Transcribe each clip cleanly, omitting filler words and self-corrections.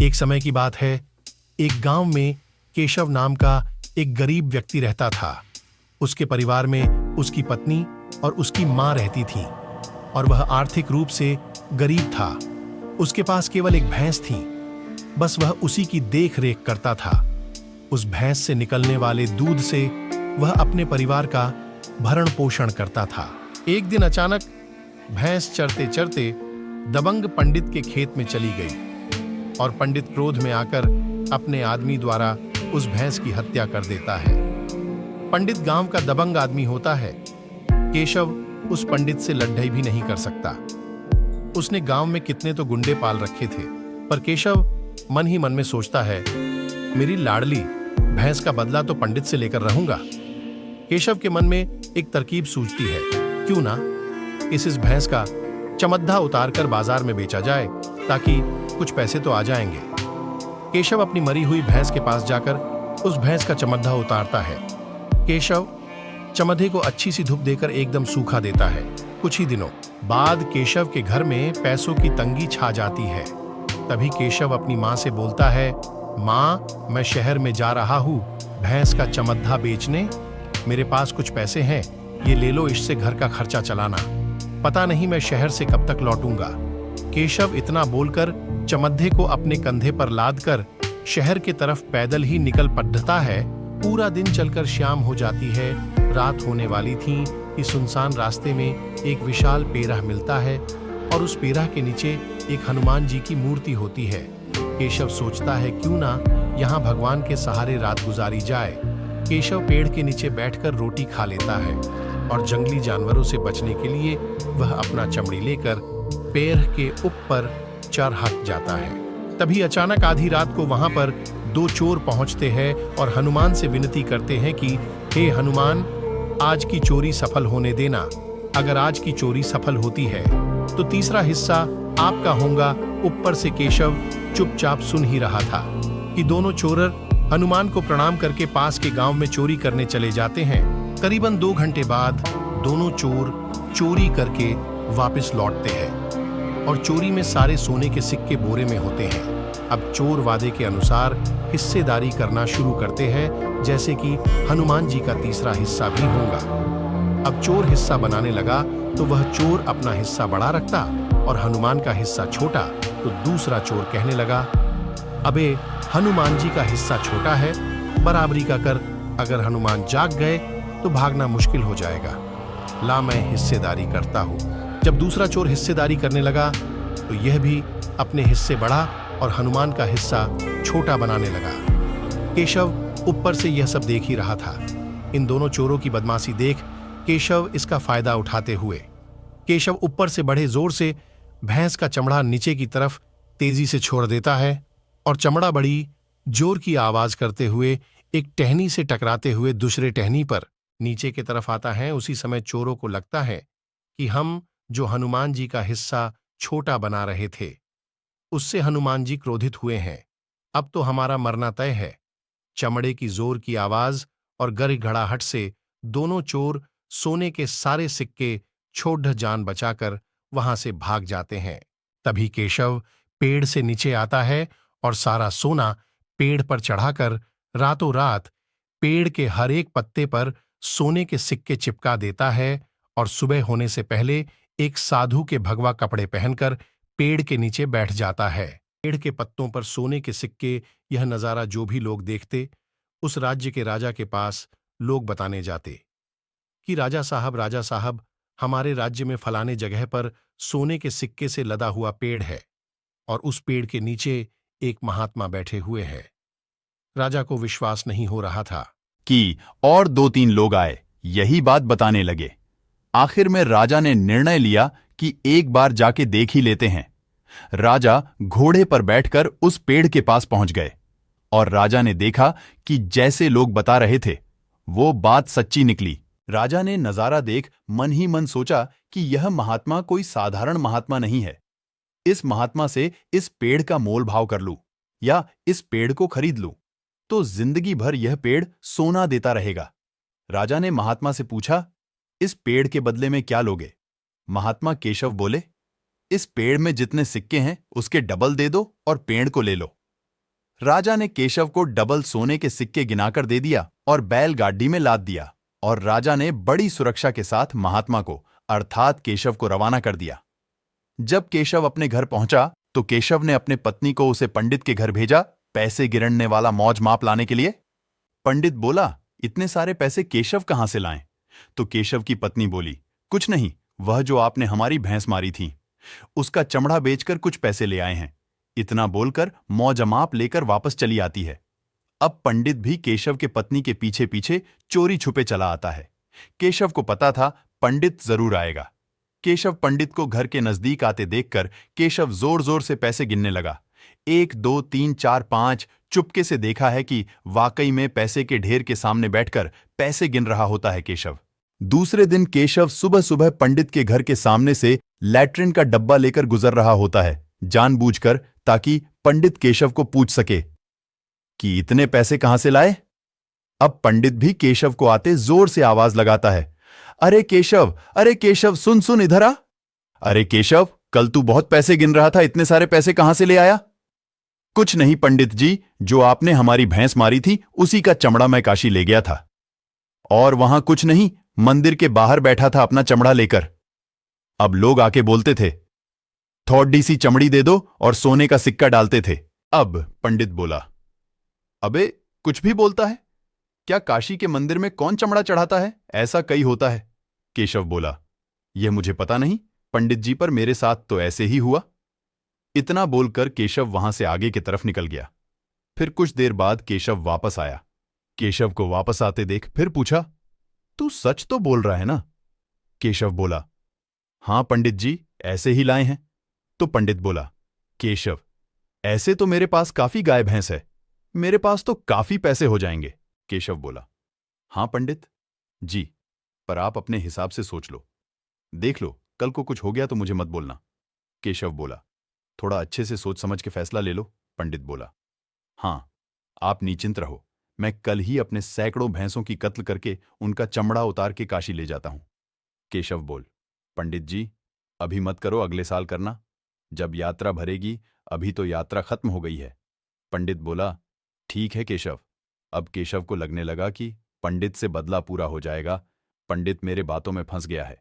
एक समय की बात है, एक गांव में केशव नाम का एक गरीब व्यक्ति रहता था। उसके परिवार में उसकी पत्नी और उसकी मां रहती थीं और वह आर्थिक रूप से गरीब था। उसके पास केवल एक भैंस थी, बस वह उसी की देख रेख करता था। उस भैंस से निकलने वाले दूध से वह अपने परिवार का भरण पोषण करता था। एक दिन अचानक भैंस चरते चरते दबंग पंडित के खेत में चली गई और पंडित क्रोध में आकर अपने आदमी द्वारा उस भैंस की हत्या कर देता है। पंडित गांव का दबंग आदमी होता है। केशव उस पंडित से लड़ाई भी नहीं कर सकता। उसने गांव में कितने तो गुंडे पाल रखे थे, पर केशव मन ही मन में सोचता है, मेरी लाडली भैंस का बदला तो पंडित से लेकर रहूंगा। केशव के मन में एक तरकीब सूझती है, क्यों ना इस भैंस का चमद्धा उतारकर बाजार में बेचा जाए, ताकि कुछ पैसे तो आ जाएंगे। केशव अपनी मरी हुई भैंस के पास जाकर उस भैंस का चमद्धा उतारता है। केशव चमद्धे को अच्छी सी धूप देकर एकदम सूखा देता है। कुछ ही दिनों बाद केशव के घर में पैसों की तंगी छा जाती है। तभी केशव अपनी मां से बोलता है, मां, मैं शहर में जा रहा हूं भैंस का चमद्धा बेचने। मेरे पास कुछ पैसे हैं, ये ले लो, इससे घर का खर्चा चलाना। पता नहीं मैं शहर से कब तक लौटूंगा। केशव इतना बोलकर चमद्धे को अपने कंधे पर लादकर शहर की तरफ पैदल ही निकल पड़ता है। पूरा दिन चलकर शाम हो जाती है। रात होने वाली थी कि सुनसान रास्ते में एक विशाल पेराह मिलता है और उस पेराह के नीचे एक हनुमान जी की मूर्ति होती है। केशव सोचता है, क्यों ना यहाँ भगवान के सहारे रात गुजारी जाए। केशव पेड़ के नीचे बैठकर रोटी खा लेता है और जंगली जानवरों से बचने के लिए वह अपना चमड़ी लेकर पेड़ के ऊपर चढ़ हट जाता है। तभी अचानक आधी रात को वहां पर दो चोर पहुंचते हैं और हनुमान से विनती करते हैं कि हे हनुमान, आज की चोरी सफल होने देना। अगर आज की चोरी सफल होती है तो तीसरा हिस्सा आपका होगा। ऊपर से केशव चुपचाप सुन ही रहा था कि दोनों चोरर हनुमान को प्रणाम करके पास के गांव में चोरी करने चले जाते हैं। करीबन 2 घंटे बाद दोनों चोर चोरी करके वापस लौटते हैं और चोरी में सारे सोने के सिक्के बोरे में होते हैं। अब चोर वादे के अनुसार हिस्सेदारी करना शुरू करते हैं, जैसे कि हनुमान जी का तीसरा हिस्सा भी होगा। अब चोर हिस्सा बनाने लगा तो वह चोर अपना हिस्सा बड़ा रखता और हनुमान का हिस्सा छोटा। तो दूसरा चोर कहने लगा, अबे हनुमान जी का हिस्सा छोटा है, बराबरी का कर। अगर हनुमान जाग गए तो भागना मुश्किल हो जाएगा। ला, मैं हिस्सेदारी करता हूं। जब दूसरा चोर हिस्सेदारी करने लगा तो यह भी अपने हिस्से बढ़ा और हनुमान का हिस्सा छोटा बनाने लगा। केशव ऊपर से यह सब देख ही रहा था। इन दोनों चोरों की बदमाशी देख केशव इसका फायदा उठाते हुए केशव ऊपर से बड़े जोर से भैंस का चमड़ा नीचे की तरफ तेजी से छोड़ देता है और चमड़ा बड़ी जोर की आवाज करते हुए एक टहनी से टकराते हुए दूसरे टहनी पर नीचे की तरफ आता है। उसी समय चोरों को लगता है कि हम जो हनुमान जी का हिस्सा छोटा बना रहे थे, उससे हनुमान जी क्रोधित हुए हैं। अब तो हमारा मरना तय है। चमड़े की जोर की आवाज और गड़गड़ाहट से दोनों चोर सोने के सारे सिक्के छोड़ जान बचाकर वहां से भाग जाते हैं। तभी केशव पेड़ से नीचे आता है और सारा सोना पेड़ पर चढ़ाकर रातों रात पेड़ के हर एक पत्ते पर सोने के सिक्के चिपका देता है और सुबह होने से पहले एक साधु के भगवा कपड़े पहनकर पेड़ के नीचे बैठ जाता है। पेड़ के पत्तों पर सोने के सिक्के, यह नजारा जो भी लोग देखते, उस राज्य के राजा के पास लोग बताने जाते कि राजा साहब, हमारे राज्य में फलाने जगह पर सोने के सिक्के से लदा हुआ पेड़ है और उस पेड़ के नीचे एक महात्मा बैठे हुए हैं। राजा को विश्वास नहीं हो रहा था कि और 2-3 लोग आए, यही बात बताने लगे। आखिर में राजा ने निर्णय लिया कि एक बार जाके देख ही लेते हैं। राजा घोड़े पर बैठकर उस पेड़ के पास पहुंच गए और राजा ने देखा कि जैसे लोग बता रहे थे वो बात सच्ची निकली। राजा ने नजारा देख मन ही मन सोचा कि यह महात्मा कोई साधारण महात्मा नहीं है। इस महात्मा से इस पेड़ का मोल भाव कर लूं या इस पेड़ को खरीद लूं तो जिंदगी भर यह पेड़ सोना देता रहेगा। राजा ने महात्मा से पूछा, इस पेड़ के बदले में क्या लोगे? महात्मा केशव बोले, इस पेड़ में जितने सिक्के हैं उसके डबल दे दो और पेड़ को ले लो। राजा ने केशव को डबल सोने के सिक्के गिनाकर दे दिया और बैलगाड़ी में लाद दिया और राजा ने बड़ी सुरक्षा के साथ महात्मा को अर्थात केशव को रवाना कर दिया। जब केशव अपने घर पहुंचा तो केशव ने अपने पत्नी को उसे पंडित के घर भेजा पैसे गिरने वाला मौज माप लाने के लिए। पंडित बोला, इतने सारे पैसे केशव कहां से लाएं? तो केशव की पत्नी बोली, कुछ नहीं, वह जो आपने हमारी भैंस मारी थी उसका चमड़ा बेचकर कुछ पैसे ले आए हैं। इतना बोलकर मौजमाप लेकर वापस चली आती है। अब पंडित भी केशव के पत्नी के पीछे पीछे चोरी छुपे चला आता है। केशव को पता था पंडित जरूर आएगा। केशव पंडित को घर के नजदीक आते देखकर केशव जोर जोर से पैसे गिनने लगा। 1 2 3 4 5 चुपके से देखा है कि वाकई में पैसे के ढेर के सामने बैठकर पैसे गिन रहा होता है केशव। दूसरे दिन केशव सुबह सुबह पंडित के घर के सामने से लैट्रिन का डब्बा लेकर गुजर रहा होता है, जानबूझकर, ताकि पंडित केशव को पूछ सके कि इतने पैसे कहां से लाए। अब पंडित भी केशव को आते जोर से आवाज लगाता है, अरे केशव, सुन सुन इधर आ। अरे केशव, कल तू बहुत पैसे गिन रहा था, इतने सारे पैसे कहां से ले आया? कुछ नहीं पंडित जी, जो आपने हमारी भैंस मारी थी उसी का चमड़ा मैं काशी ले गया था। और वहां कुछ नहीं, मंदिर के बाहर बैठा था अपना चमड़ा लेकर। अब लोग आके बोलते थे, थोड़ी सी चमड़ी दे दो, और सोने का सिक्का डालते थे। अब पंडित बोला, अबे कुछ भी बोलता है, क्या काशी के मंदिर में कौन चमड़ा चढ़ाता है? ऐसा कई होता है। केशव बोला, यह मुझे पता नहीं पंडित जी, पर मेरे साथ तो ऐसे ही हुआ। इतना बोलकर केशव वहां से आगे की तरफ निकल गया। फिर कुछ देर बाद केशव वापस आया। केशव को वापस आते देख फिर पूछा, तू सच तो बोल रहा है ना? केशव बोला, हां पंडित जी, ऐसे ही लाए हैं। तो पंडित बोला, केशव, ऐसे तो मेरे पास काफी गाय भैंस है, मेरे पास तो काफी पैसे हो जाएंगे। केशव बोला, हां पंडित जी, पर आप अपने हिसाब से सोच लो, देख लो, कल को कुछ हो गया तो मुझे मत बोलना। केशव बोला, थोड़ा अच्छे से सोच समझ के फैसला ले लो। पंडित बोला, हां, आप निश्चिंत रहो, मैं कल ही अपने सैकड़ों भैंसों की कत्ल करके उनका चमड़ा उतार के काशी ले जाता हूं। केशव बोल, पंडित जी, अभी मत करो, अगले साल करना, जब यात्रा भरेगी, अभी तो यात्रा खत्म हो गई है। पंडित बोला, ठीक है केशव। अब केशव को लगने लगा कि पंडित से बदला पूरा हो जाएगा। पंडित मेरे बातों में फंस गया है।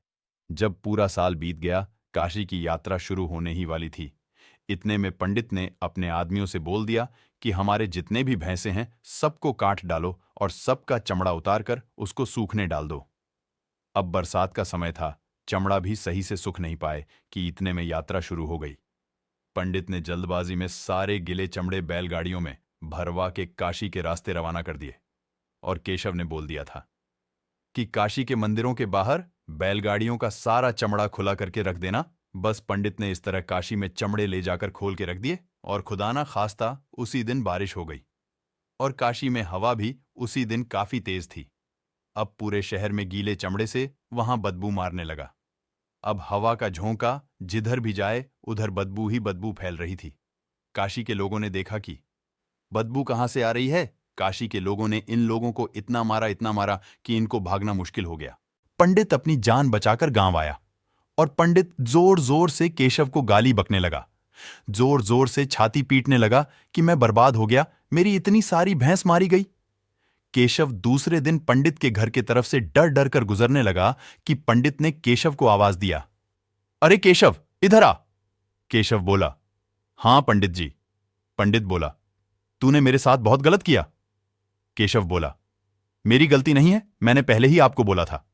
जब पूरा साल बीत गया, काशी की यात्रा शुरू होने ही वाली थी। इतने में पंडित ने अपने आदमियों से बोल दिया कि हमारे जितने भी भैंसे हैं सबको काट डालो और सबका चमड़ा उतार कर उसको सूखने डाल दो। अब बरसात का समय था, चमड़ा भी सही से सूख नहीं पाए कि इतने में यात्रा शुरू हो गई। पंडित ने जल्दबाजी में सारे गिले चमड़े बैलगाड़ियों में भरवा के काशी के रास्ते रवाना कर दिए। और केशव ने बोल दिया था कि काशी के मंदिरों के बाहर बैलगाड़ियों का सारा चमड़ा खुला करके रख देना। बस पंडित ने इस तरह काशी में चमड़े ले जाकर खोल के रख दिए और खुदा ना खास्ता उसी दिन बारिश हो गई और काशी में हवा भी उसी दिन काफी तेज थी। अब पूरे शहर में गीले चमड़े से वहां बदबू मारने लगा। अब हवा का झोंका जिधर भी जाए उधर बदबू ही बदबू फैल रही थी। काशी के लोगों ने देखा कि बदबू कहां से आ रही है। काशी के लोगों ने इन लोगों को इतना मारा कि इनको भागना मुश्किल हो गया। पंडित अपनी जान बचाकर गांव आया और पंडित जोर जोर से केशव को गाली बकने लगा, जोर जोर से छाती पीटने लगा कि मैं बर्बाद हो गया, मेरी इतनी सारी भैंस मारी गई। केशव दूसरे दिन पंडित के घर की तरफ से डर डर कर गुजरने लगा कि पंडित ने केशव को आवाज दिया, अरे केशव, इधर आ। केशव बोला, हां पंडित जी। पंडित बोला, तूने मेरे साथ बहुत गलत किया। केशव बोला, मेरी गलती नहीं है, मैंने पहले ही आपको बोला था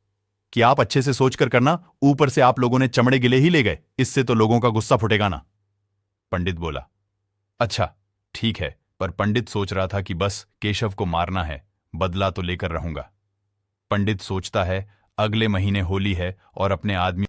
कि आप अच्छे से सोचकर करना, ऊपर से आप लोगों ने चमड़े गिले ही ले गए, इससे तो लोगों का गुस्सा फुटेगा ना। पंडित बोला, अच्छा ठीक है, पर पंडित सोच रहा था कि बस केशव को मारना है, बदला तो लेकर रहूंगा। पंडित सोचता है अगले महीने होली है और अपने आदमी